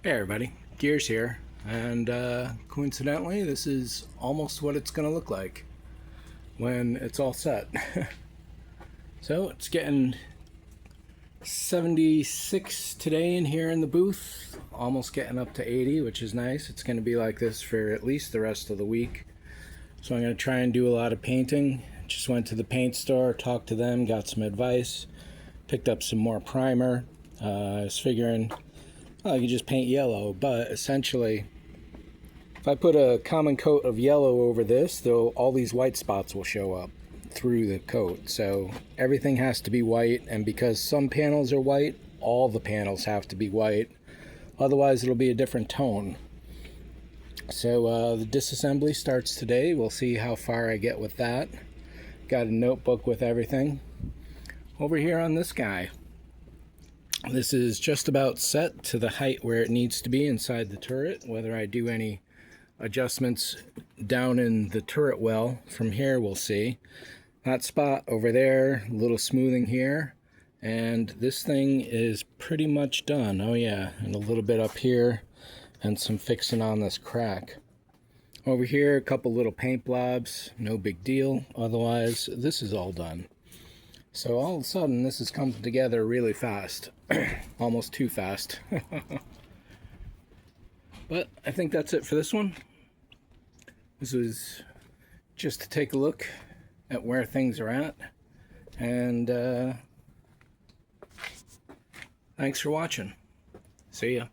Hey everybody, Gears here, and coincidentally this is almost what it's going to look like when it's all set. So it's getting 76 today in here in the booth, almost getting up to 80, which is nice. It's going to be like this for at least the rest of the week. So I'm going to try and do a lot of painting. Just went to the paint store, talked to them, got some advice, picked up some more primer. I was figuring, well, you just paint yellow, but essentially if I put a common coat of yellow over this, all these white spots will show up through the coat. So everything has to be white, and because some panels are white, all the panels have to be white. Otherwise it'll be a different tone. So the disassembly starts today. We'll see how far I get with that. Got a notebook with everything. Over here on this guy, this is just about set to the height where it needs to be inside the turret. Whether I do any adjustments down in the turret well from here, we'll see. That spot over there, a little smoothing here, and this thing is pretty much done. Oh yeah, and a little bit up here and some fixing on this crack. Over here, a couple little paint blobs, no big deal. Otherwise, this is all done. So all of a sudden, this is coming together really fast. Almost too fast. But I think that's it for this one. This was just to take a look at where things are at. And thanks for watching. See ya.